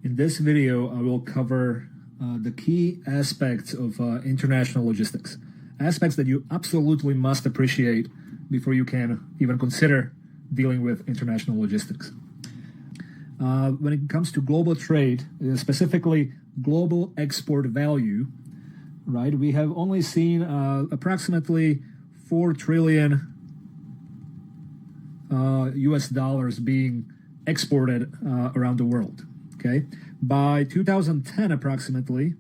In this video, I will cover the key aspects of international logistics, aspects that you absolutely must appreciate before you can even consider dealing with international logistics. When it comes to global trade, specifically global export value, right, we have only seen approximately 4 trillion US dollars being exported around the world. Okay, by 2010 approximately,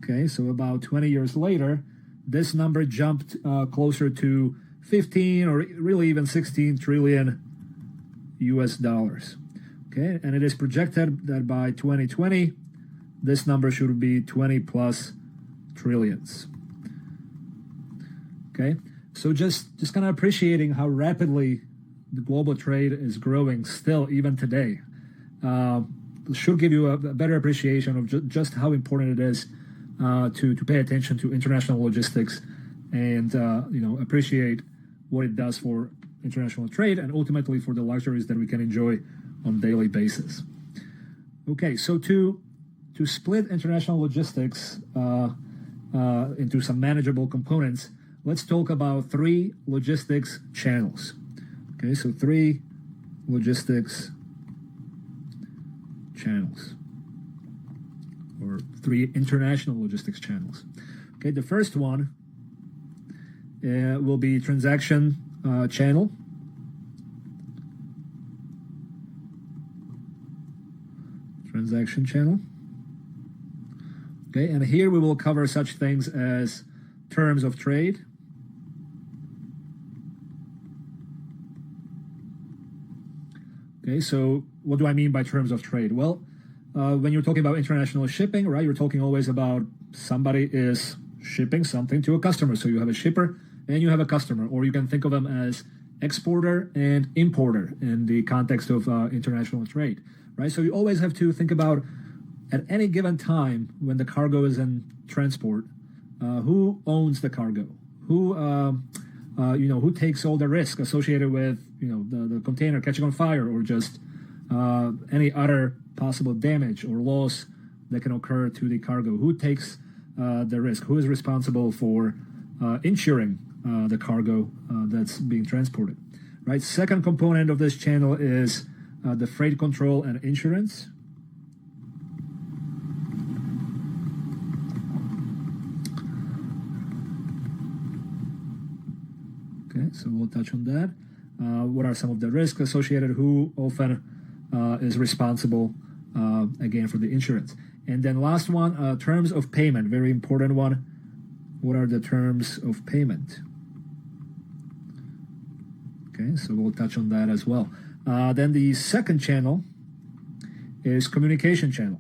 okay, so about 20 years later, this number jumped closer to 15 or really even 16 trillion US dollars. Okay, and it is projected that by 2020, this number should be 20 plus trillions. Okay, so just kind of appreciating how rapidly the global trade is growing still even today should give you a better appreciation of just how important it is to pay attention to international logistics and appreciate what it does for international trade and ultimately for the luxuries that we can enjoy on a daily basis. Okay, so to split international logistics into some manageable components, let's talk about 3 logistics channels. Okay, so 3 logistics channels, or 3 international logistics channels. Okay, the first one will be transaction channel. Transaction channel. Okay, and here we will cover such things as terms of trade, okay, so what do I mean by terms of trade? Well, when you're talking about international shipping, right, you're talking always about somebody is shipping something to a customer. So you have a shipper and you have a customer, or you can think of them as exporter and importer in the context of international trade, right? So you always have to think about at any given time when the cargo is in transport, who owns the cargo, who takes all the risk associated with the container catching on fire or just any other possible damage or loss that can occur to the cargo, who takes the risk, who is responsible for insuring the cargo that's being transported, right? Second component of this channel is the freight control and insurance. Okay, so we'll touch on that. What are some of the risks associated? Who often is responsible, again, for the insurance? And then last one, terms of payment, very important one. What are the terms of payment? Okay, so we'll touch on that as well. Then the second channel is communication channel.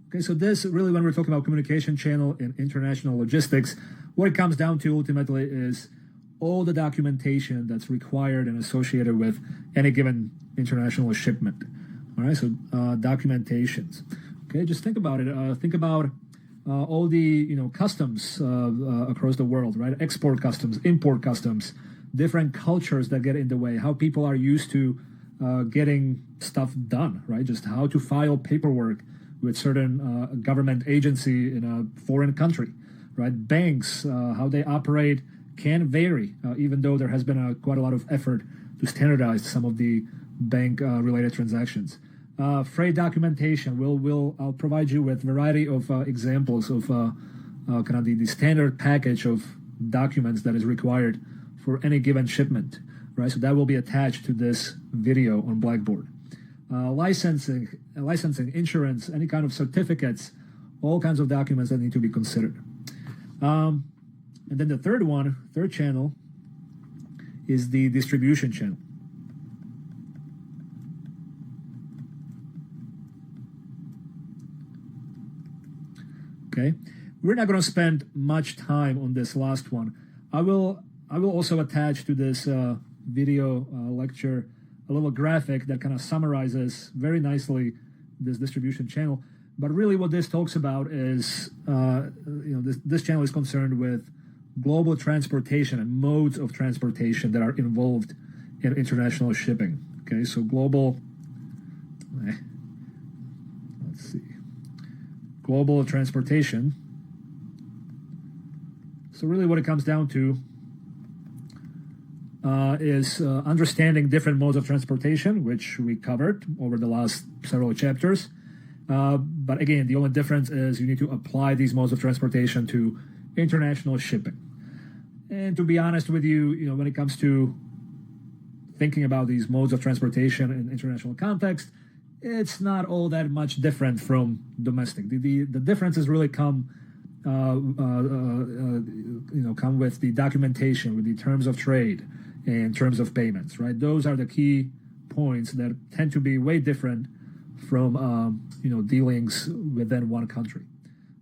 Okay, so this really, when we're talking about communication channel in international logistics, what it comes down to ultimately is all the documentation that's required and associated with any given international shipment. All right, so documentations. Okay, just think about it. Think about all the customs across the world, right? Export customs, import customs, different cultures that get in the way, how people are used to getting stuff done, right? Just how to file paperwork with certain government agency in a foreign country, right? Banks, how they operate can vary, even though there has been quite a lot of effort to standardize some of the bank-related transactions. Freight documentation, I'll provide you with a variety of examples of kind of the standard package of documents that is required for any given shipment, right? So that will be attached to this video on Blackboard. Licensing, insurance, any kind of certificates, all kinds of documents that need to be considered. And then the third channel is the distribution channel. Okay, we're not going to spend much time on this last one. I will also attach to this video lecture a little graphic that kind of summarizes very nicely this distribution channel. But really what this talks about is, this channel is concerned with global transportation and modes of transportation that are involved in international shipping. Okay, so global, let's see, global transportation. So really what it comes down to is understanding different modes of transportation, which we covered over the last several chapters. But again, the only difference is you need to apply these modes of transportation to international shipping. And to be honest with you, when it comes to thinking about these modes of transportation in international context, it's not all that much different from domestic. The differences really come with the documentation, with the terms of trade and terms of payments, right? Those are the key points that tend to be way different from dealings within one country.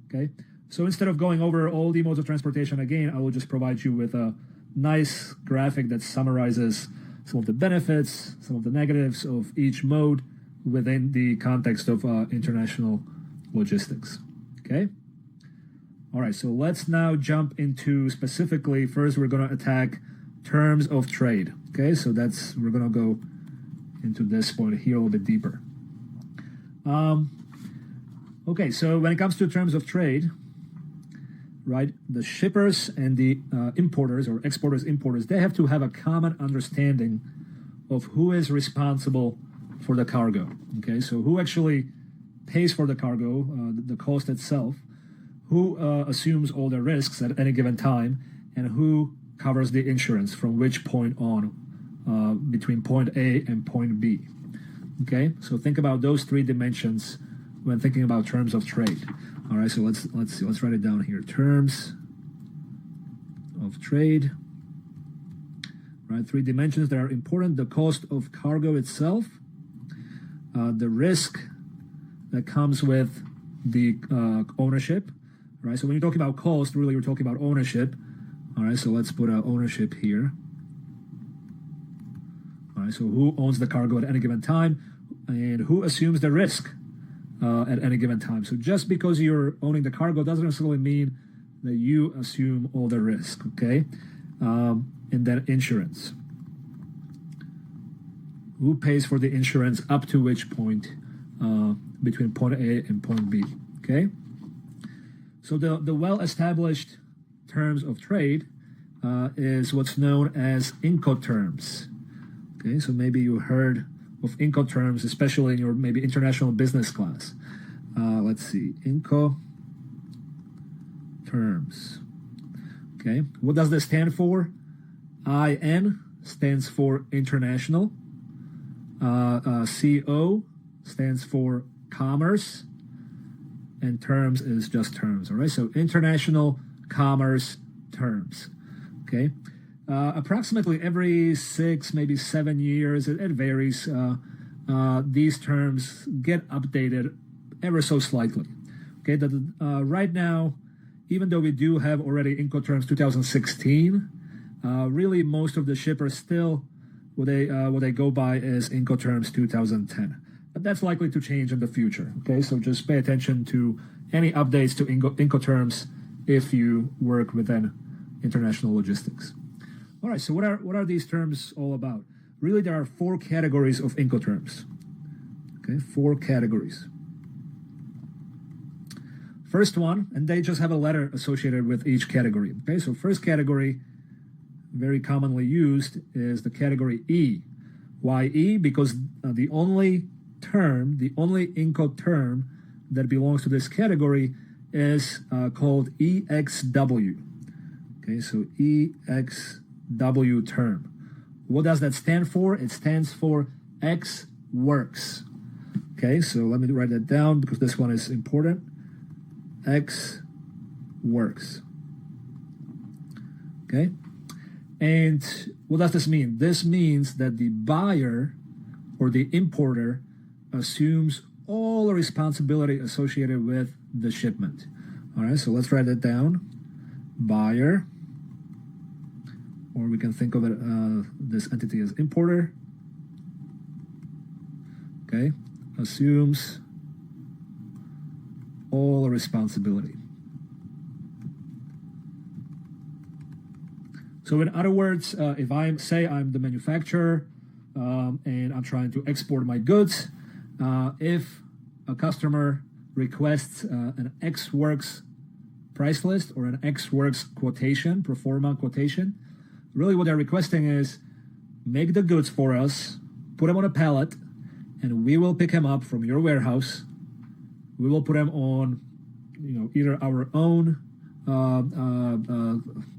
Okay, so instead of going over all the modes of transportation again, I will just provide you with a nice graphic that summarizes some of the benefits, some of the negatives of each mode within the context of international logistics. Okay. All right, so let's now jump into specifically, first we're going to attack terms of trade. Okay, so we're going to go into this point here a little bit deeper. Okay, so when it comes to terms of trade, right, the shippers and the importers or exporters, importers, they have to have a common understanding of who is responsible for the cargo. Okay, so who actually pays for the cargo, the cost itself, who assumes all the risks at any given time, and who covers the insurance from which point on between point A and point B. Okay, so think about those three dimensions when thinking about terms of trade. All right, so let's see, let's write it down here. Terms of trade. Right, three dimensions that are important: the cost of cargo itself, the risk that comes with the ownership. Right, so when you're talking about cost, really you're talking about ownership. All right, so let's put ownership here. All right, so who owns the cargo at any given time, and who assumes the risk at any given time. So just because you're owning the cargo doesn't necessarily mean that you assume all the risk. Okay, and then insurance. Who pays for the insurance up to which point between point A and point B? Okay. So the well-established terms of trade is what's known as Incoterms. Okay, so maybe you heard of Incoterms, especially in your maybe international business class. Let's see, Incoterms. Okay, what does this stand for? IN stands for international. CO stands for commerce. And terms is just terms, all right? So international commerce terms, okay? Approximately every 6, maybe 7 years, it varies, these terms get updated ever so slightly, okay? Right now, even though we do have already Incoterms 2016, really most of the shippers still, what they go by is Incoterms 2010. But that's likely to change in the future. Okay, so just pay attention to any updates to Incoterms if you work within international logistics. All right, so what are these terms all about? Really, there are 4 categories of Incoterms. Okay, 4 categories. First one, and they just have a letter associated with each category. Okay, so first category, very commonly used, is the category E. Why E? Because the only Incoterm that belongs to this category is called EXW. Okay, so EXW term. What does that stand for? It stands for X works. Okay, so let me write that down because this one is important. X works. Okay, and what does this mean? This means that the buyer or the importer assumes all the responsibility associated with the shipment. All right, so let's write that down. Buyer, or we can think of it, this entity as importer. Okay, assumes all the responsibility. So in other words, if I'm the manufacturer and I'm trying to export my goods, if a customer requests an Ex Works price list or an Ex Works quotation, pro forma quotation, really what they're requesting is make the goods for us, put them on a pallet, and we will pick them up from your warehouse. We will put them on, either our own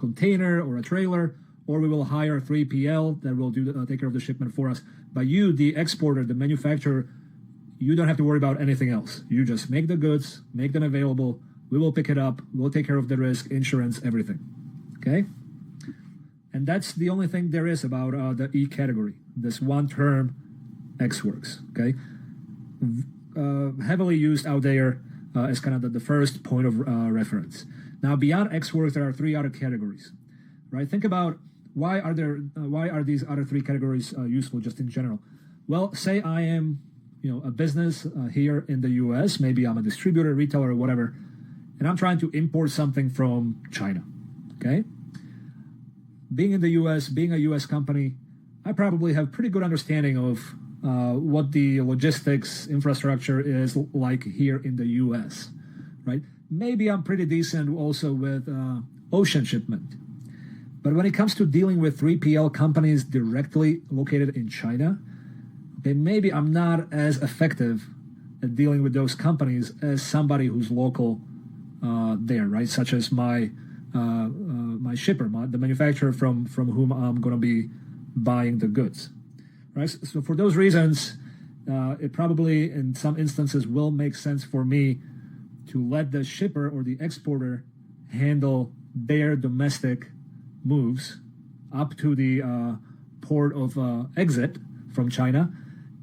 container or a trailer, or we will hire a 3PL that will take care of the shipment for us. But you, the exporter, the manufacturer, you don't have to worry about anything else. You just make the goods, make them available. We will pick it up. We'll take care of the risk, insurance, everything. Okay? And that's the only thing there is about the E category, this one term, Ex Works. Okay? Heavily used out there as kind of the first point of reference. Now, beyond Ex Works, there are three other categories, right? Think about why are these other three categories useful just in general? Well, say I am, a business here in the U.S. Maybe I'm a distributor, retailer, or whatever, and I'm trying to import something from China. Okay, being in the U.S., being a U.S. company, I probably have pretty good understanding of what the logistics infrastructure is like here in the U.S. Right? Maybe I'm pretty decent also with ocean shipment. But when it comes to dealing with 3PL companies directly located in China, okay, maybe I'm not as effective at dealing with those companies as somebody who's local there, right? Such as my shipper, the manufacturer from whom I'm going to be buying the goods, right? So for those reasons, it probably in some instances will make sense for me to let the shipper or the exporter handle their domestic moves up to the port of exit from China,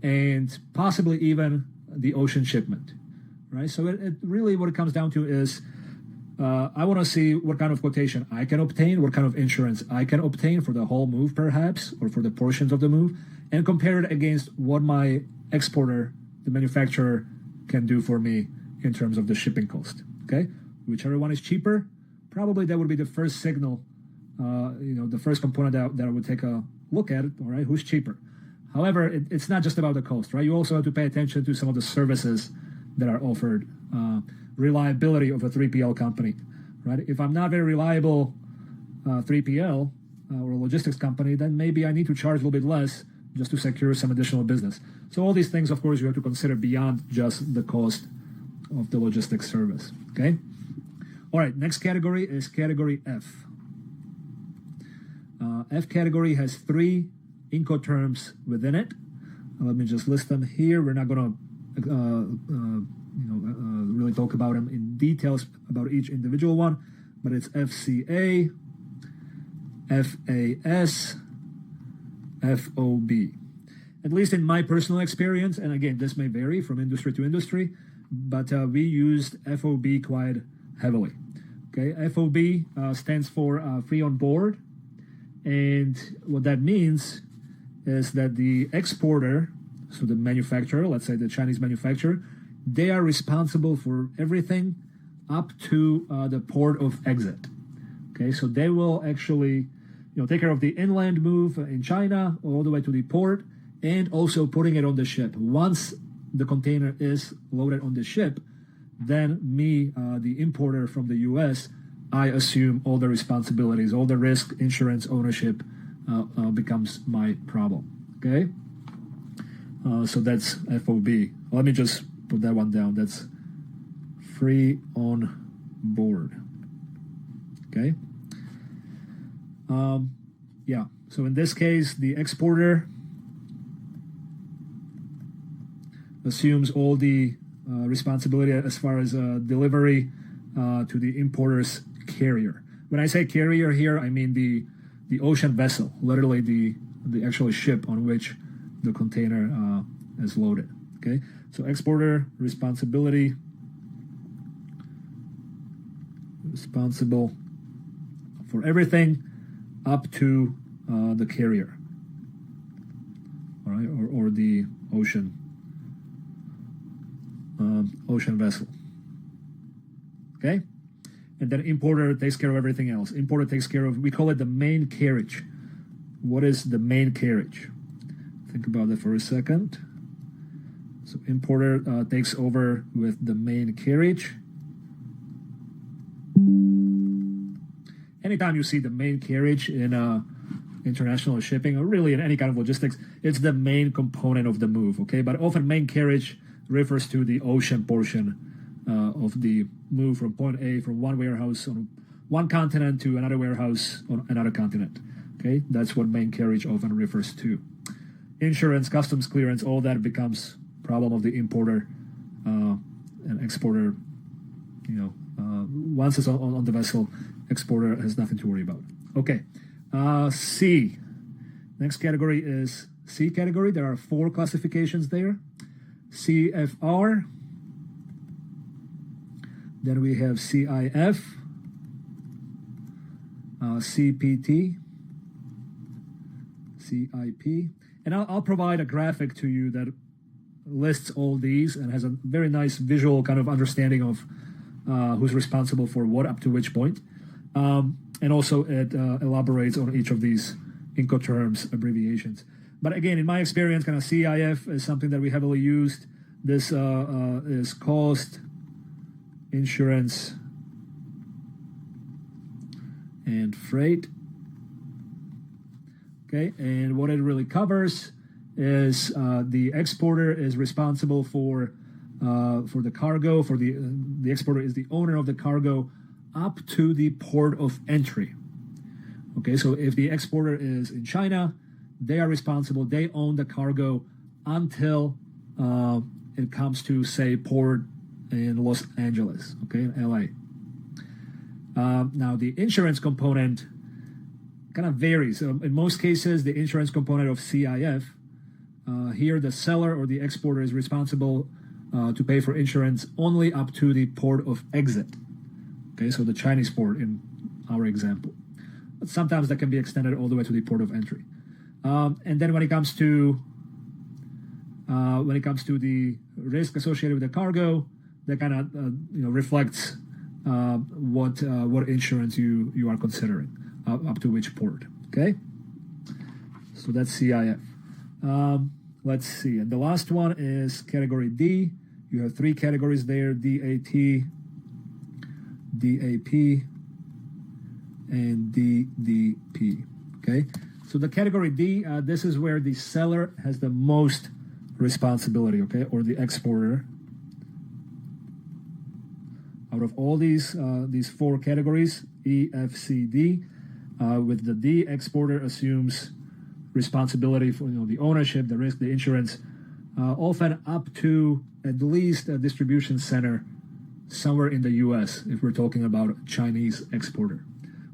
and possibly even the ocean shipment, right? So it really what it comes down to is I want to see what kind of quotation I can obtain, what kind of insurance I can obtain for the whole move perhaps, or for the portions of the move, and compare it against what my exporter, the manufacturer, can do for me in terms of the shipping cost, okay? Whichever one is cheaper, probably that would be the first signal, the first component that I would take a look at it, all right, who's cheaper. However, it's not just about the cost, right? You also have to pay attention to some of the services that are offered, reliability of a 3PL company, right? If I'm not very reliable 3PL or a logistics company, then maybe I need to charge a little bit less just to secure some additional business. So all these things, of course, you have to consider beyond just the cost of the logistics service, okay? All right, next category is category F. F category has three Incoterms within it. Let me just list them here. We're not going to really talk about them in details about each individual one, but it's FCA, FAS, FOB. At least in my personal experience, and again, this may vary from industry to industry, but we used FOB quite heavily. Okay, FOB stands for free on board, and what that means is that the exporter, so the manufacturer, let's say the Chinese manufacturer, they are responsible for everything up to the port of exit. Okay, so they will actually, take care of the inland move in China all the way to the port, and also putting it on the ship. Once the container is loaded on the ship, then me, the importer from the U.S., I assume all the responsibilities, all the risk, insurance, ownership becomes my problem. Okay, so that's FOB. Let me just put that one down. That's free on board. Okay. Yeah. So in this case, the exporter assumes all the responsibility as far as delivery to the importer's carrier. When I say carrier here, I mean the ocean vessel, literally the actual ship on which the container is loaded. Okay, so exporter responsible for everything up to the carrier, all right, or the ocean vessel. Okay, and then importer takes care of everything else. Importer takes care of, we call it the main carriage. What is the main carriage? Think about that for a second. So importer takes over with the main carriage. Anytime you see the main carriage in international shipping, or really in any kind of logistics, it's the main component of the move, okay? But often main carriage refers to the ocean portion of the move from point A, from one warehouse on one continent to another warehouse on another continent, okay? That's what main carriage often refers to. Insurance, customs clearance, all that becomes problem of the importer and exporter. Once it's on the vessel, exporter has nothing to worry about. Okay, C. Next category is C category. There are 4 classifications there. CFR. Then we have CIF, CPT, CIP. And I'll provide a graphic to you that lists all these and has a very nice visual kind of understanding of who's responsible for what up to which point. And also it elaborates on each of these Incoterms abbreviations. But again, in my experience, kind of CIF is something that we heavily used. This is cost, insurance, and freight. Okay, and what it really covers is the exporter is responsible for the cargo. For the exporter is the owner of the cargo up to the port of entry. Okay, so if the exporter is in China, they are responsible. They own the cargo until it comes to, say, port in Los Angeles, okay, in LA. Now, the insurance component kind of varies. In most cases, the insurance component of CIF, here the seller or the exporter is responsible to pay for insurance only up to the port of exit. Okay, so the Chinese port in our example. But sometimes that can be extended all the way to the port of entry. And then when it comes to the risk associated with the cargo, that kind of reflects what insurance you are considering up to which port. Okay, so that's CIF. Let's see, and the last one is category D. You have 3 categories there: DAT, DAP, and DDP. Okay, so the category D, this is where the seller has the most responsibility, okay, or the exporter. Out of all these 4 categories, E, F, C, D, with the D, exporter assumes responsibility for the ownership, the risk, the insurance, often up to at least a distribution center somewhere in the U.S. if we're talking about a Chinese exporter.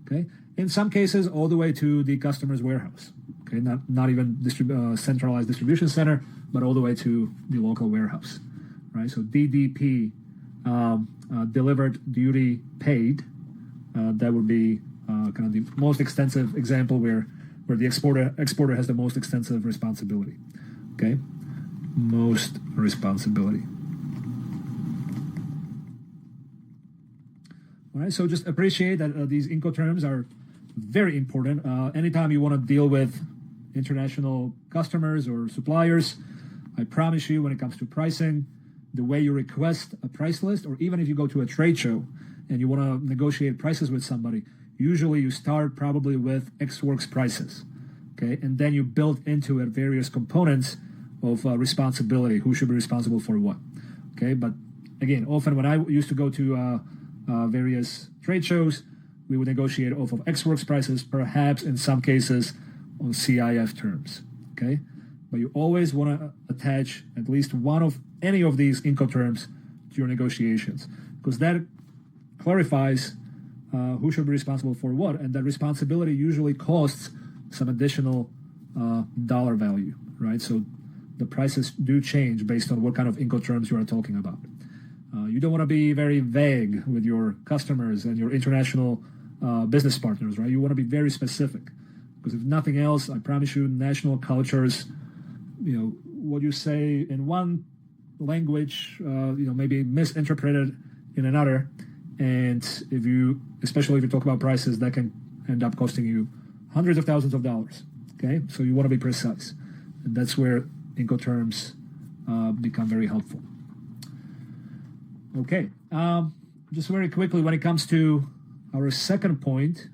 Okay, in some cases all the way to the customer's warehouse. Okay, not even centralized distribution center, but all the way to the local warehouse. Right. So DDP, delivered duty paid. That would be kind of the most extensive example where the exporter has the most extensive responsibility. Okay, most responsibility. All right, so just appreciate that these Incoterms are very important. Anytime you want to deal with international customers or suppliers, I promise you when it comes to pricing, the way you request a price list, or even if you go to a trade show and you want to negotiate prices with somebody, usually you start probably with Ex Works prices, okay? And then you build into it various components of responsibility, who should be responsible for what, okay? But again, often when I used to go to various trade shows, we would negotiate off of Ex Works prices, perhaps in some cases on CIF terms, okay? But you always want to attach at least one of any of these Incoterms to your negotiations, because that clarifies who should be responsible for what, and that responsibility usually costs some additional dollar value, right? So the prices do change based on what kind of Incoterms you are talking about. You don't want to be very vague with your customers and your international business partners, right? You want to be very specific, because if nothing else, I promise you, national cultures, what you say in one language, maybe misinterpreted in another, And especially if you talk about prices, that can end up costing you hundreds of thousands of dollars. Okay, so you want to be precise, and that's where Incoterms become very helpful. Okay, just very quickly, when it comes to our second point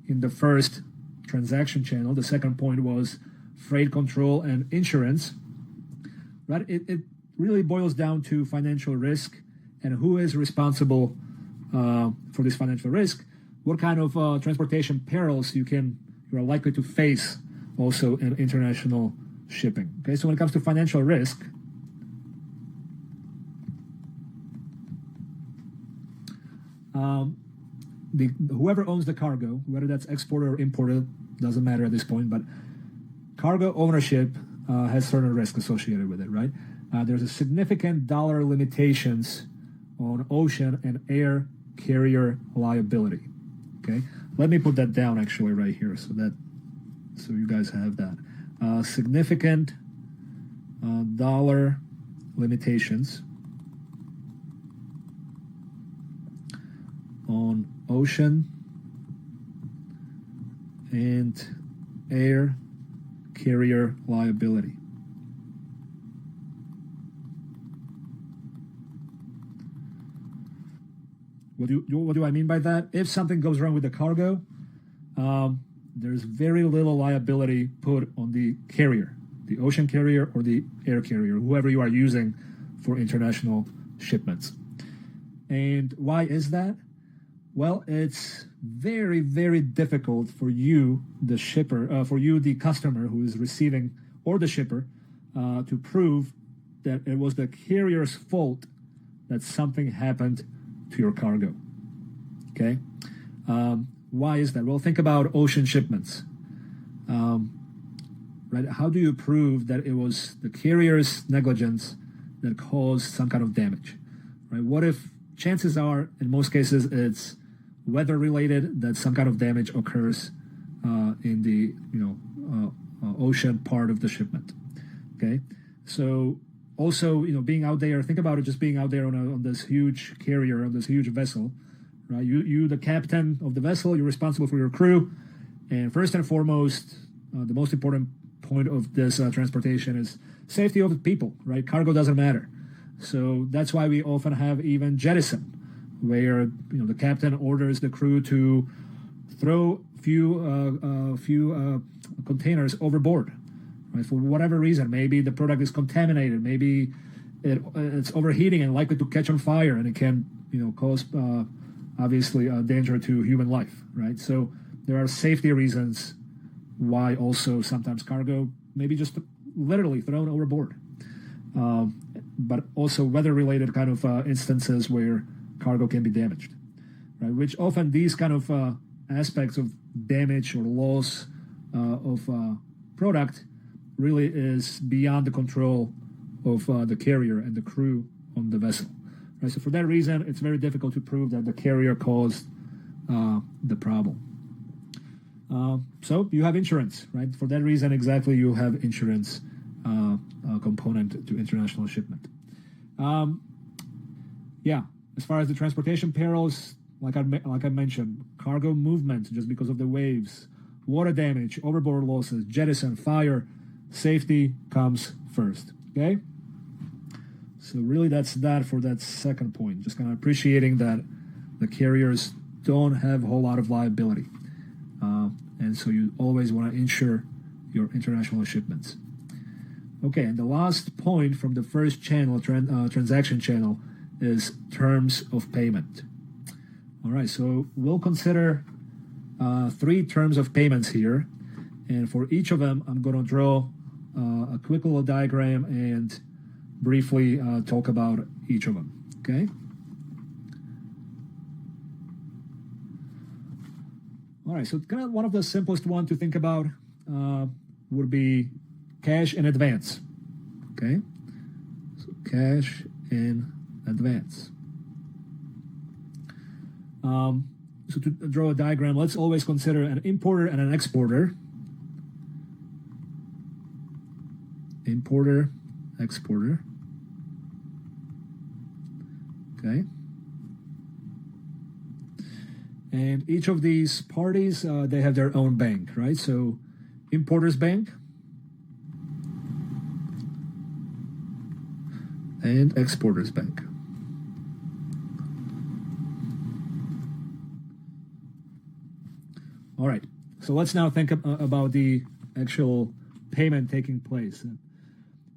in the first transaction channel, the second point was freight control and insurance. Right, it really boils down to financial risk and who is responsible for this financial risk, what kind of transportation perils you are likely to face also in international shipping. Okay, so when it comes to financial risk, whoever owns the cargo, whether that's exporter or importer, doesn't matter at this point, but cargo ownership has certain risk associated with it, right? There's a significant dollar limitations on ocean and air carrier liability. Okay, let me put that down actually right here so you guys have that. Significant dollar limitations on ocean and air carrier liability. What do I mean by that? If something goes wrong with the cargo, there's very little liability put on the carrier, the ocean carrier or the air carrier, whoever you are using for international shipments. And why is that? Well, it's very, very difficult for you, the shipper, for you, the customer who is receiving, or the shipper, to prove that it was the carrier's fault that something happened to your cargo. Okay, why is that? Well, think about ocean shipments. Right? How do you prove that it was the carrier's negligence that caused some kind of damage? Right? What if chances are, in most cases, it's weather related, that some kind of damage occurs in the ocean part of the shipment. Okay, so also, being out there, think about it, just being out there on this huge carrier, on this huge vessel, right? You, the captain of the vessel, you're responsible for your crew. And first and foremost, the most important point of this transportation is safety of the people, right? Cargo doesn't matter. So that's why we often have even jettison, where, the captain orders the crew to throw few containers overboard. Right, for whatever reason, maybe the product is contaminated, maybe it's overheating and likely to catch on fire, and it can, cause obviously danger to human life. Right, so there are safety reasons why also sometimes cargo maybe just literally thrown overboard, but also weather-related kind of instances where cargo can be damaged. Right, which often these kind of aspects of damage or loss of product really is beyond the control of the carrier and the crew on the vessel. Right? So for that reason, it's very difficult to prove that the carrier caused the problem. So you have insurance, right? For that reason, exactly, you have insurance component to international shipment. As far as the transportation perils, like I mentioned, cargo movement just because of the waves, water damage, overboard losses, jettison, fire, safety comes first. Okay, so really that's that for that second point. Just kind of appreciating that the carriers don't have a whole lot of liability, and so you always want to insure your international shipments. Okay, and the last point from the first channel, transaction channel, is terms of payment. All right, so we'll consider 3 terms of payments here, and for each of them, I'm going to draw a quick little diagram and briefly talk about each of them. Okay. All right, so kind of one of the simplest one to think about would be cash in advance. Okay, so cash in advance. So to draw a diagram, let's always consider an importer and an exporter. Importer, exporter. Okay. And each of these parties, they have their own bank, right? So importer's bank and exporter's bank. All right, so let's now think about the actual payment taking place.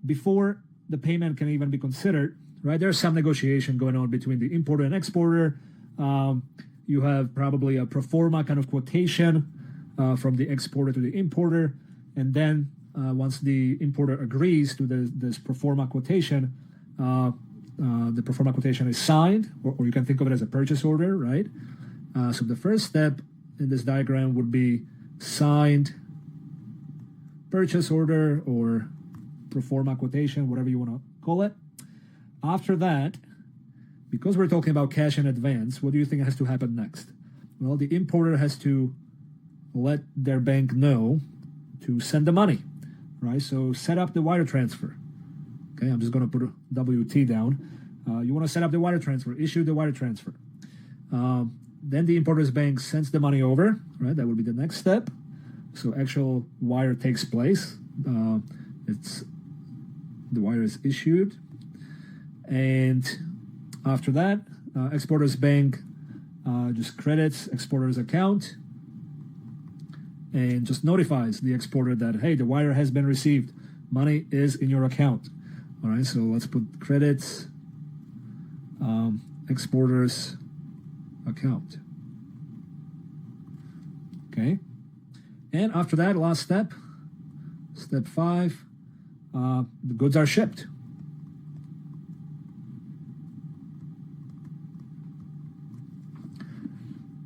Before the payment can even be considered, right, there's some negotiation going on between the importer and exporter. You have probably a pro forma kind of quotation from the exporter to the importer, and then once the importer agrees to this pro forma quotation, the pro forma quotation is signed, or you can think of it as a purchase order, right? So the first step in this diagram would be signed purchase order or pro forma quotation, whatever you want to call it. After that, because we're talking about cash in advance, what do you think has to happen next? Well, the importer has to let their bank know to send the money, right? So set up the wire transfer. Okay, I'm just going to put a WT down. You want to set up the wire transfer, issue the wire transfer. Then the importer's bank sends the money over, right? That would be the next step. So actual wire takes place. The wire is issued. And after that, exporter's bank just credits exporter's account and just notifies the exporter that, hey, the wire has been received. Money is in your account. All right, so let's put credits, exporter's account. Okay. And after that, last step, step 5, the goods are shipped.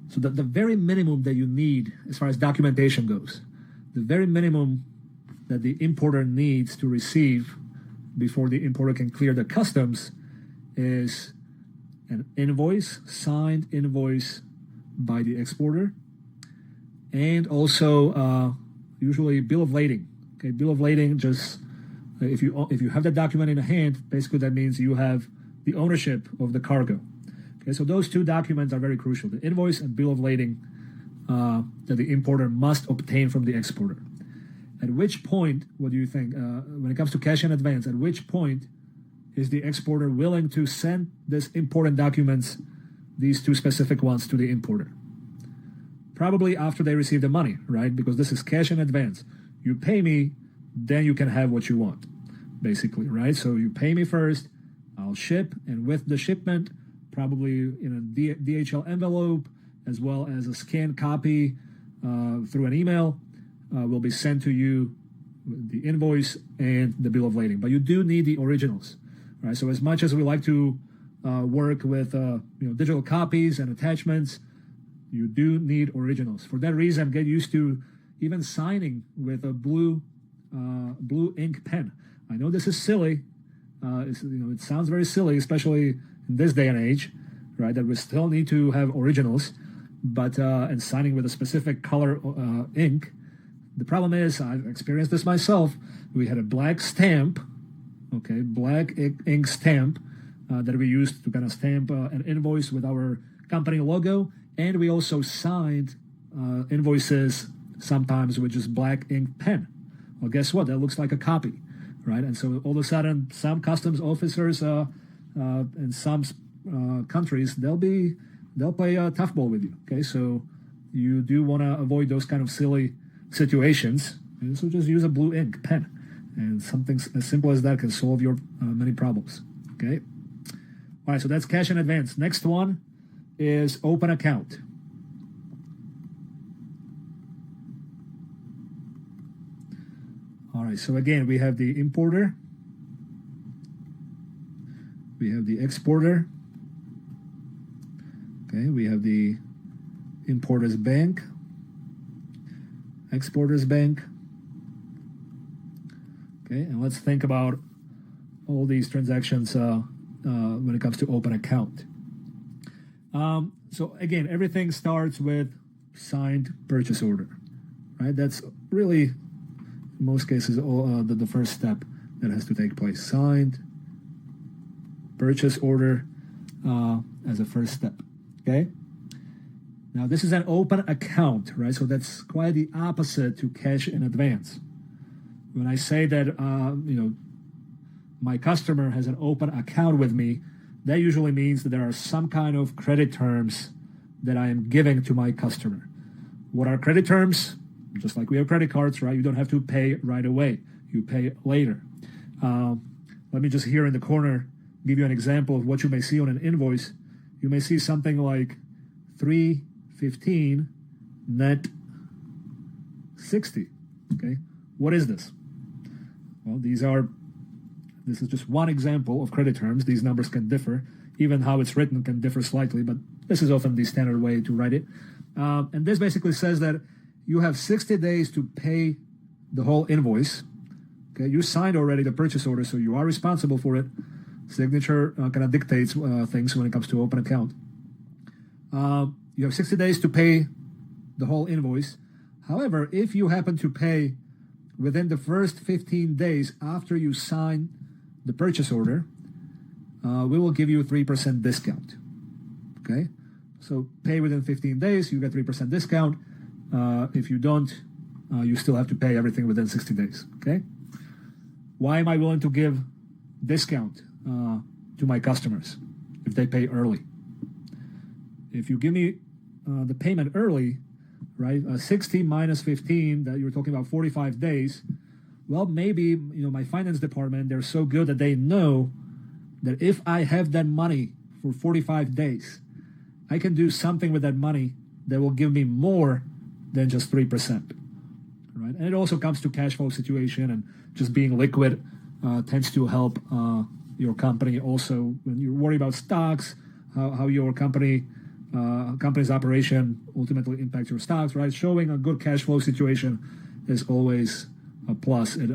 So the very minimum that you need as far as documentation goes, the very minimum that the importer needs to receive before the importer can clear the customs is an invoice, signed invoice by the exporter, and also usually bill of lading. Okay, bill of lading, just if you have that document in hand, basically that means you have the ownership of the cargo. Okay, so those two documents are very crucial: the invoice and bill of lading that the importer must obtain from the exporter. At which point, what do you think, when it comes to cash in advance, at which point is the exporter willing to send these important documents, these two specific ones, to the importer? Probably after they receive the money, right? Because this is cash in advance. You pay me, then you can have what you want, basically, right? So you pay me first, I'll ship, and with the shipment, probably in a DHL envelope, as well as a scanned copy through an email, will be sent to you, the invoice and the bill of lading. But you do need the originals, right? So as much as we like to work with digital copies and attachments, you do need originals. For that reason, get used to even signing with a blue ink pen. I know this is silly. It sounds very silly, especially in this day and age, right? That we still need to have originals, but and signing with a specific color ink. The problem is, I've experienced this myself. We had a black stamp, okay, black ink stamp that we used to kind of stamp an invoice with our company logo, and we also signed invoices sometimes with just black ink pen. Well, guess what? That looks like a copy, right? And so all of a sudden, some customs officers in some countries, they'll play tough ball with you. Okay, so you do want to avoid those kind of silly situations, and so just use a blue ink pen, and something as simple as that can solve your many problems. Okay. All right, so that's cash in advance. Next one is open account. All right, so again, we have the importer, we have the exporter, okay, we have the importer's bank, exporter's bank. Okay, and let's think about all these transactions when it comes to open account. So again, everything starts with signed purchase order, right? That's really, in most cases, the first step that has to take place. Signed purchase order as a first step, okay? Now, this is an open account, right? So that's quite the opposite to cash in advance. When I say that, my customer has an open account with me, that usually means that there are some kind of credit terms that I am giving to my customer. What are credit terms? Just like we have credit cards, right? You don't have to pay right away. You pay later. Let me just here in the corner give you an example of what you may see on an invoice. You may see something like 315 net 60. Okay, what is this? Well, this is just one example of credit terms. These numbers can differ. Even how it's written can differ slightly, but this is often the standard way to write it. And this basically says that you have 60 days to pay the whole invoice. Okay, you signed already the purchase order, so you are responsible for it. Signature kind of dictates things when it comes to open account. You have 60 days to pay the whole invoice. However, if you happen to pay within the first 15 days after you sign the purchase order, we will give you a 3% discount. Okay, so pay within 15 days, you get 3% discount. If you don't, you still have to pay everything within 60 days. Okay, why am I willing to give discount to my customers if they pay early? If you give me the payment early, right, 60 minus 15, that you're talking about 45 days, well, maybe, my finance department, they're so good that they know that if I have that money for 45 days, I can do something with that money that will give me more than just 3%, right? And it also comes to cash flow situation, and just being liquid tends to help your company. Also, when you worry about stocks, how your company's operation ultimately impacts your stocks, right? Showing a good cash flow situation is always a plus. It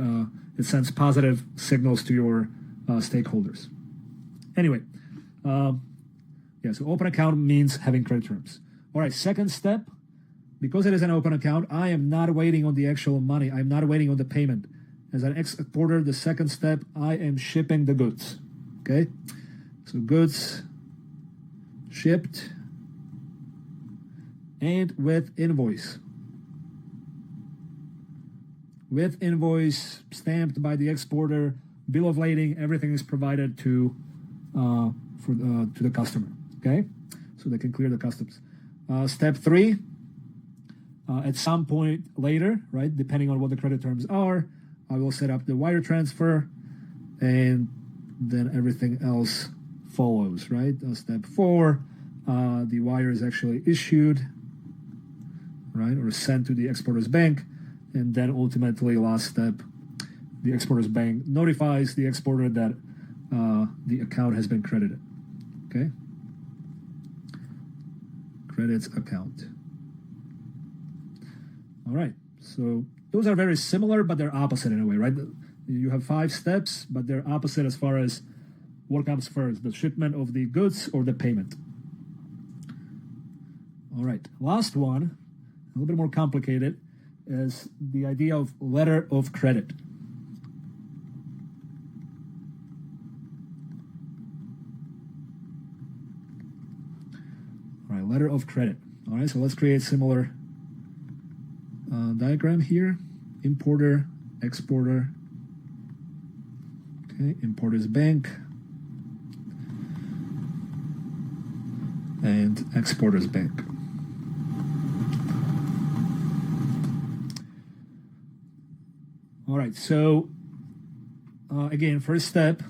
sends positive signals to your stakeholders. Anyway, so open account means having credit terms. All right, second step, because it is an open account, I am not waiting on the actual money. I'm not waiting on the payment. As an exporter, the second step, I am shipping the goods. Okay, so goods shipped and with invoice. With invoice stamped by the exporter, bill of lading, everything is provided to the customer. Okay, so they can clear the customs. Step 3, at some point later, right, depending on what the credit terms are, I will set up the wire transfer, and then everything else follows, right? Step 4, the wire is actually issued, right, or sent to the exporter's bank, and then ultimately, last step, the exporter's bank notifies the exporter that the account has been credited. Okay, credits account. All right, so those are very similar, but they're opposite in a way, right? You have 5 steps, but they're opposite as far as what comes first, the shipment of the goods or the payment. All right, last one, a little bit more complicated, is the idea of letter of credit. All right, letter of credit. All right, so let's create similar diagram here. Importer, exporter. Okay, importer's bank and exporter's bank. All right, so again, first step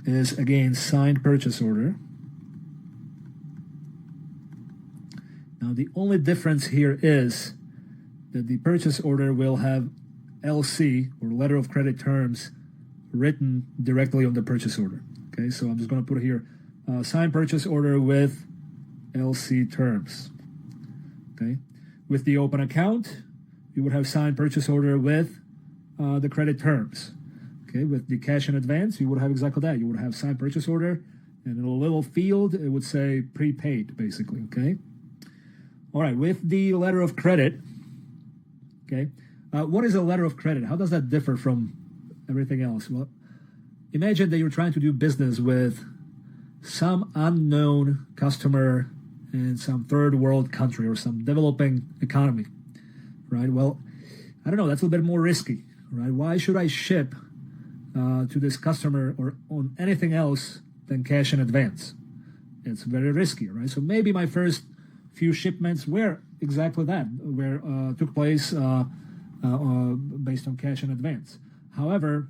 is, again, signed purchase order. Now, the only difference here is that the purchase order will have LC, or letter of credit terms, written directly on the purchase order. Okay, so I'm just going to put here signed purchase order with LC terms. Okay, with the open account, you would have signed purchase order with the credit terms. Okay, with the cash in advance, you would have exactly that. You would have signed purchase order, and in a little field, it would say prepaid, basically. Okay. All right, with the letter of credit, okay, what is a letter of credit? How does that differ from everything else? Well, imagine that you're trying to do business with some unknown customer in some third world country or some developing economy, right? Well, I don't know, that's a little bit more risky, right? Why should I ship to this customer or on anything else than cash in advance? It's very risky, right? So maybe my first few shipments were exactly that, where took place based on cash in advance. However,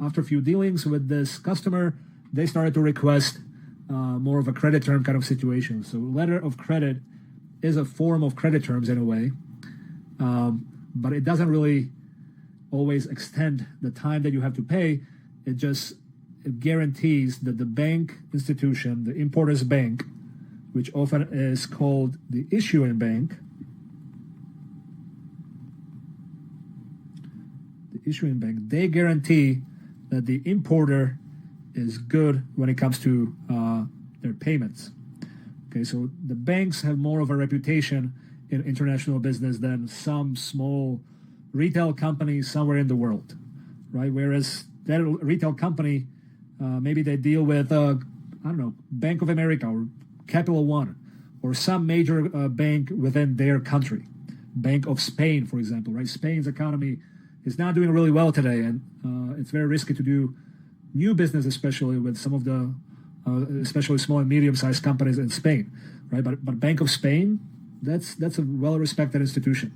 after a few dealings with this customer, they started to request more of a credit term kind of situation. So letter of credit is a form of credit terms in a way, but it doesn't really always extend the time that you have to pay. It guarantees that the bank institution, the importer's bank, which often is called the issuing bank, they guarantee that the importer is good when it comes to their payments. Okay, so the banks have more of a reputation in international business than some small retail company somewhere in the world, right? Whereas that retail company, maybe they deal with, Bank of America or Capital One or some major bank within their country. Bank of Spain, for example, right? Spain's economy is not doing really well today, and it's very risky to do new business, especially with some of the, especially small and medium-sized companies in Spain, right? But Bank of Spain, that's a well-respected institution,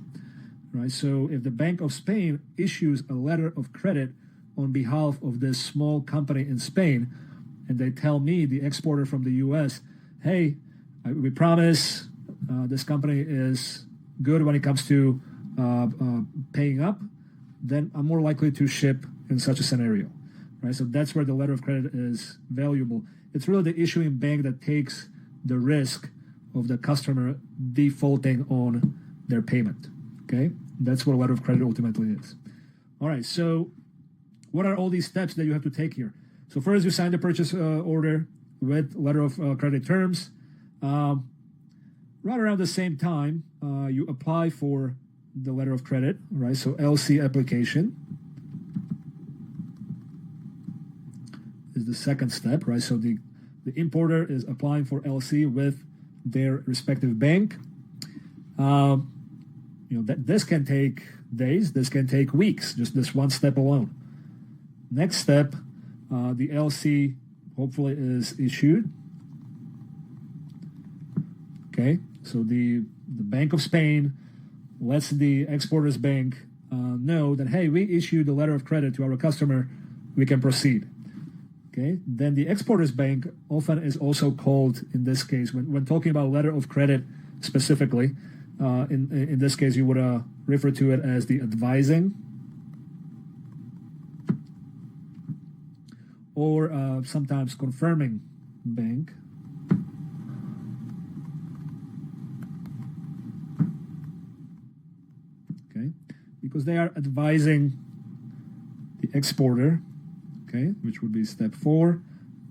right? So if the Bank of Spain issues a letter of credit on behalf of this small company in Spain, and they tell me, the exporter from the U.S., hey, we promise this company is good when it comes to paying up, then I'm more likely to ship in such a scenario, right? So that's where the letter of credit is valuable. It's really the issuing bank that takes the risk of the customer defaulting on their payment, okay? That's what a letter of credit ultimately is. All right, so what are all these steps that you have to take here? So first, you sign the purchase order with letter of credit terms. Right around the same time, you apply for the letter of credit, right? So LC application is the second step, right? So the importer is applying for LC with their respective bank. This can take days, this can take weeks, just this one step alone. Next step, the LC hopefully is issued. Okay, so the Bank of Spain lets the exporter's bank know that, hey, we issued a letter of credit to our customer, we can proceed. Okay, then the exporter's bank often is also called, in this case, when talking about letter of credit specifically, in this case, you would refer to it as the advising or sometimes confirming bank. Okay, because they are advising the exporter, okay, which would be step 4,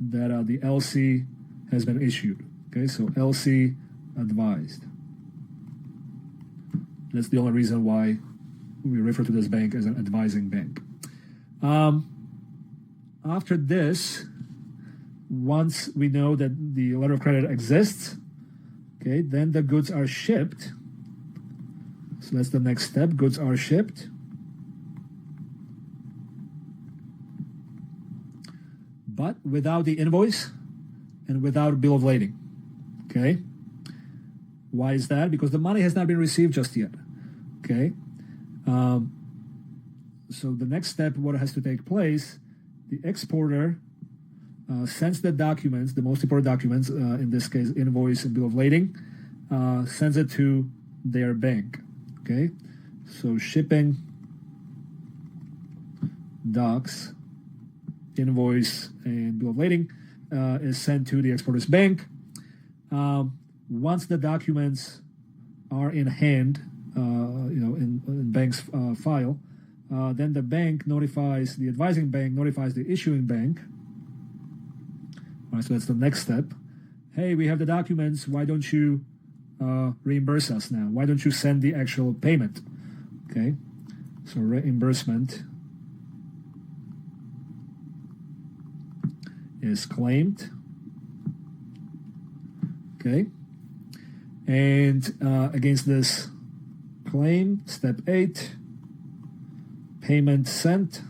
that the LC has been issued. Okay, so LC advised. That's the only reason why we refer to this bank as an advising bank. After this, once we know that the letter of credit exists, okay, then the goods are shipped. So that's the next step. Goods are shipped. But without the invoice and without bill of lading. Okay? Why is that? Because the money has not been received just yet. Okay? So the next step, what has to take place, the exporter sends the documents, the most important documents, in this case, invoice and bill of lading, sends it to their bank. Okay? So shipping, docs, invoice, and bill of lading is sent to the exporter's bank. Once the documents are in hand, in bank's file, then the bank notifies, the advising bank notifies the issuing bank. All right, so that's the next step. Hey, we have the documents. Why don't you reimburse us now? Why don't you send the actual payment? Okay, so reimbursement is claimed. Okay, And against this claim, step 8, payment sent.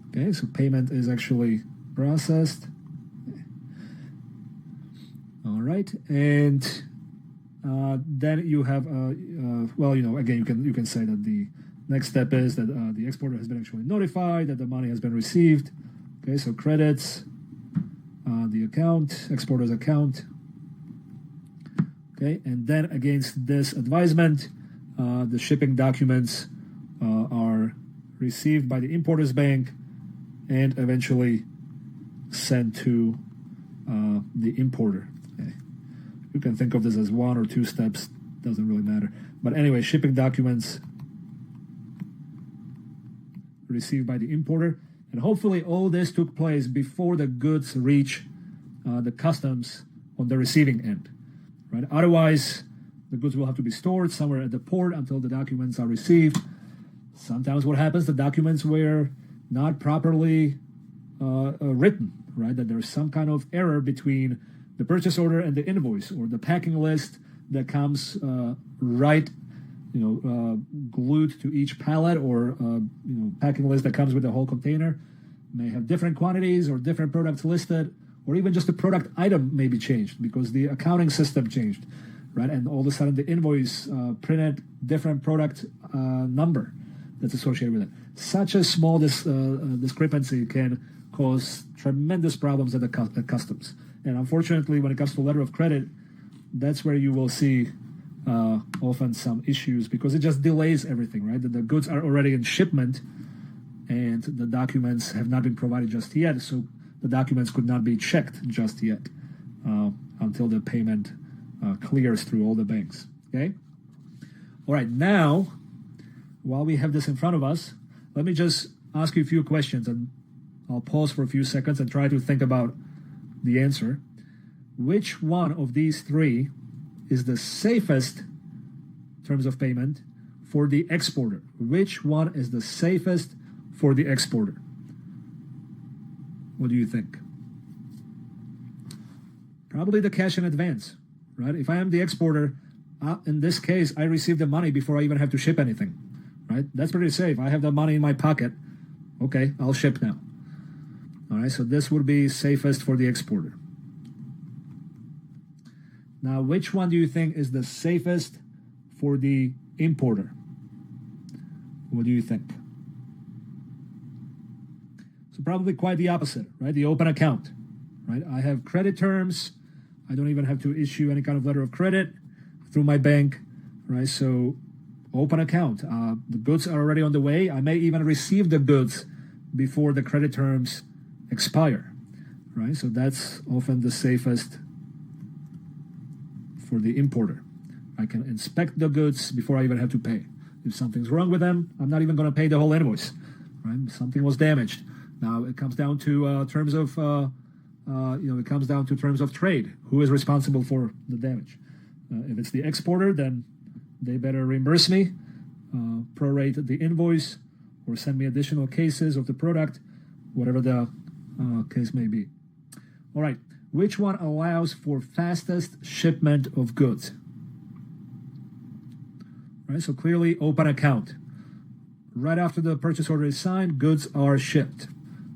Okay, so payment is actually processed. All right, and then you have, well, again, you can say that the next step is that the exporter has been actually notified that the money has been received. Okay, so credits, the account, exporter's account. Okay, and then against this advisement, the shipping documents are received by the importer's bank and eventually sent to the importer. Okay. You can think of this as 1 or 2 steps, doesn't really matter. But anyway, shipping documents received by the importer, and hopefully all this took place before the goods reach the customs on the receiving end. Right? Otherwise, the goods will have to be stored somewhere at the port until the documents are received. Sometimes what happens, the documents were not properly written, right? That there's some kind of error between the purchase order and the invoice, or the packing list that comes glued to each pallet, or packing list that comes with the whole container may have different quantities or different products listed, or even just the product item may be changed because the accounting system changed, right? And all of a sudden the invoice printed different product number that's associated with it. Such a small discrepancy can cause tremendous problems at the customs. And unfortunately, when it comes to letter of credit, that's where you will see often some issues, because it just delays everything, right? The goods are already in shipment and the documents have not been provided just yet, so the documents could not be checked just yet until the payment clears through all the banks. Okay? All right, now, while we have this in front of us, let me just ask you a few questions, and I'll pause for a few seconds and try to think about the answer. Which one of these 3 is the safest in terms of payment for the exporter? Which one is the safest for the exporter? What do you think? Probably the cash in advance, right? If I am the exporter, in this case, I receive the money before I even have to ship anything, right? That's pretty safe. I have the money in my pocket. Okay, I'll ship now. All right, so this would be safest for the exporter. Now, which one do you think is the safest for the importer? What do you think? So probably quite the opposite, right? The open account, right? I have credit terms. I don't even have to issue any kind of letter of credit through my bank, right? So open account. The goods are already on the way. I may even receive the goods before the credit terms expire, right? So that's often the safest for the importer. I can inspect the goods before I even have to pay. If something's wrong with them, I'm not even going to pay the whole invoice, right? Something was damaged. Now it comes down to terms of, it comes down to terms of trade. Who is responsible for the damage? If it's the exporter, then they better reimburse me, prorate the invoice, or send me additional cases of the product, whatever the case may be. All right, which one allows for fastest shipment of goods? Right, so clearly open account. Right after the purchase order is signed, goods are shipped.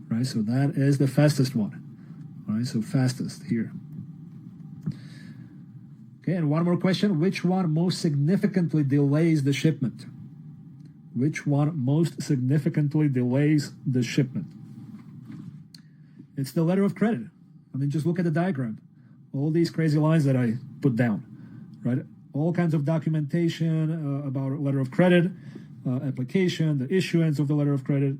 Right, so that is the fastest one. All right, so fastest here. Okay, and one more question. Which one most significantly delays the shipment? Which one most significantly delays the shipment? It's the letter of credit. I mean, just look at the diagram. All these crazy lines that I put down, right? All kinds of documentation about letter of credit, application, the issuance of the letter of credit,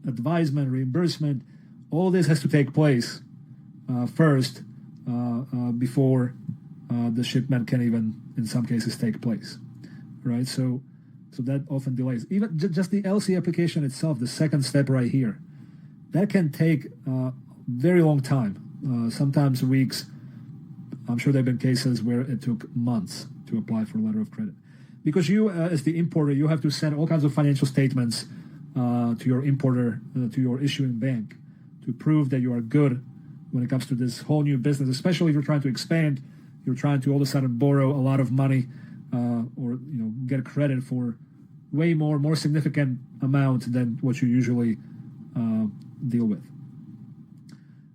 advisement, reimbursement. All this has to take place first before the shipment can even, in some cases, take place, right? So that often delays. Even just the LC application itself, the second step right here, that can take a very long time, sometimes weeks. I'm sure there have been cases where it took months to apply for a letter of credit. Because you, as the importer, you have to send all kinds of financial statements to your importer, to your issuing bank, to prove that you are good when it comes to this whole new business, especially if you're trying to expand, you're trying to all of a sudden borrow a lot of money or get credit for way more significant amount than what you usually deal with.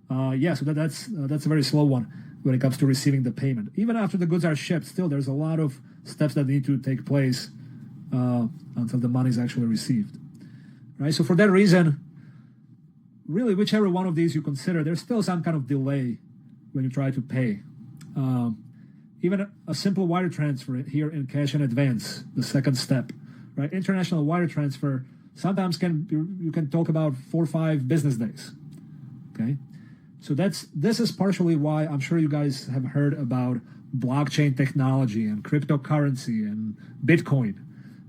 So that's a very slow one when it comes to receiving the payment. Even after the goods are shipped, still there's a lot of steps that need to take place until the money is actually received. Right. So for that reason, really, whichever one of these you consider, there's still some kind of delay when you try to pay. Even a simple wire transfer here in cash in advance, the second step, right? International wire transfer sometimes you can talk about 4 or 5 business days. Okay, so this is partially why I'm sure you guys have heard about blockchain technology and cryptocurrency and Bitcoin,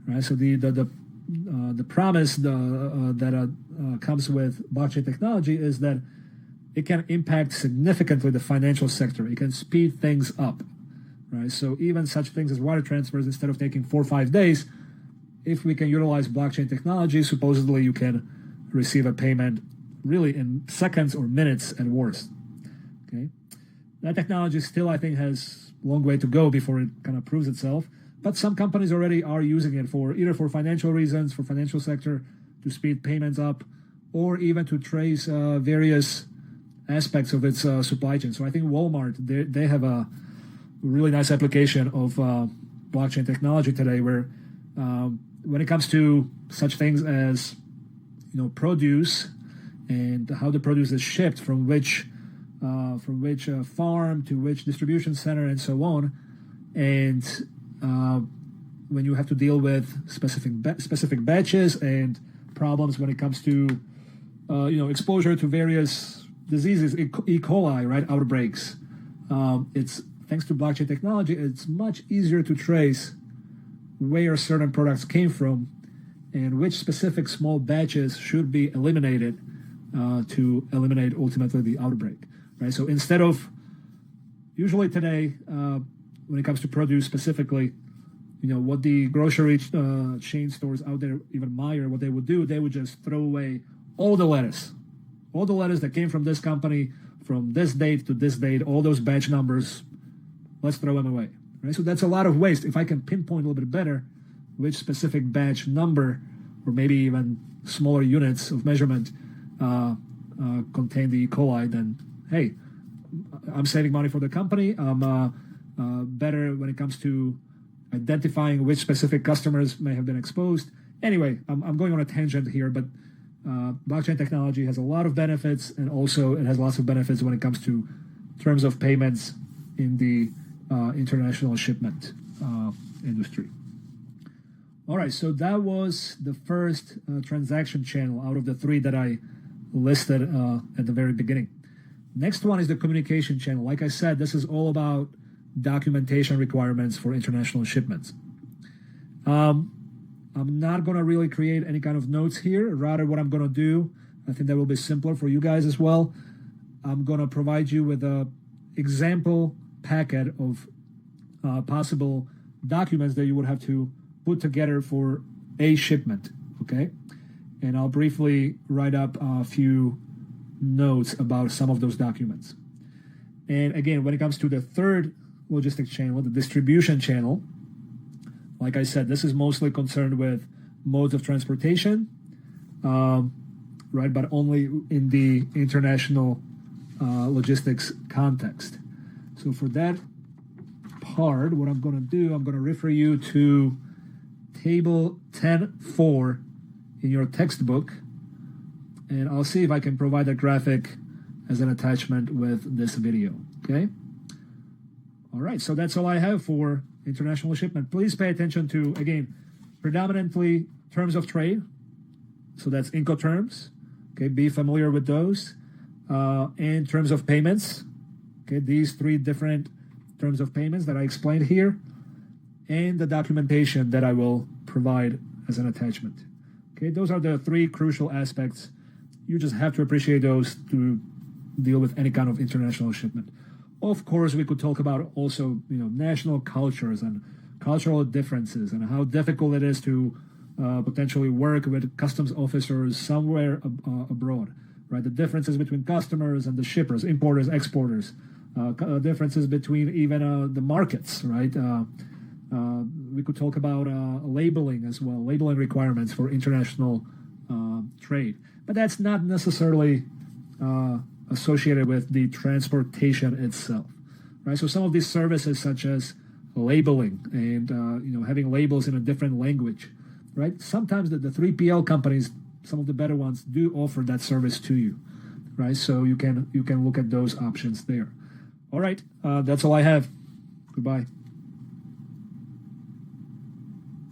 right? So the promise that comes with blockchain technology is that it can impact significantly the financial sector. It can speed things up, right? So even such things as wire transfers, instead of taking 4 or 5 days, if we can utilize blockchain technology, supposedly you can receive a payment really in seconds or minutes at worst. Okay, that technology still, I think, has a long way to go before it kind of proves itself. But some companies already are using it either for financial reasons, for financial sector, to speed payments up, or even to trace various aspects of its supply chain. So I think Walmart, they have a really nice application of blockchain technology today, where when it comes to such things as produce and how the produce is shipped from which farm to which distribution center and so on, and when you have to deal with specific batches and problems when it comes to exposure to various diseases, E. coli, right, outbreaks. It's thanks to blockchain technology, it's much easier to trace where certain products came from and which specific small batches should be eliminated to eliminate ultimately the outbreak, right? So instead of usually today, when it comes to produce specifically, what the grocery chain stores out there, even Meijer, what they would do, they would just throw away all the lettuce that came from this company from this date to this date, all those batch numbers, let's throw them away, right? So that's a lot of waste. If I can pinpoint a little bit better which specific batch number, or maybe even smaller units of measurement contain the E. coli, then hey, I'm saving money for the company. I'm better when it comes to identifying which specific customers may have been exposed. Anyway, I'm going on a tangent here, but blockchain technology has a lot of benefits, and also it has lots of benefits when it comes to terms of payments in the international shipment industry. All right, so that was the first transaction channel out of the 3 that I listed at the very beginning. Next one is the communication channel. Like I said, this is all about documentation requirements for international shipments. I'm not going to really create any kind of notes here. Rather, what I'm going to do, I think that will be simpler for you guys as well. I'm going to provide you with a example packet of possible documents that you would have to put together for a shipment, okay? And I'll briefly write up a few notes about some of those documents. And again, when it comes to the third logistics channel, the distribution channel, like I said, this is mostly concerned with modes of transportation, right? But only in the international logistics context. So for that part, what I'm going to do, I'm going to refer you to table 10.4 in your textbook, and I'll see if I can provide a graphic as an attachment with this video, okay? All right, so that's all I have for international shipment. Please pay attention to, again, predominantly terms of trade. So that's Incoterms, okay? Be familiar with those. And terms of payments, okay? These 3 different terms of payments that I explained here, and the documentation that I will provide as an attachment. Okay, those are the 3 crucial aspects. You just have to appreciate those to deal with any kind of international shipment. Of course, we could talk about also, national cultures and cultural differences and how difficult it is to potentially work with customs officers somewhere abroad, right? The differences between customers and the shippers, importers, exporters, differences between even the markets, right? We could talk about labeling as well, labeling requirements for international trade. But that's not necessarily associated with the transportation itself, right? So some of these services, such as labeling and having labels in a different language, right? Sometimes the 3PL companies, some of the better ones, do offer that service to you, right? So you can look at those options there. All right, that's all I have. Goodbye.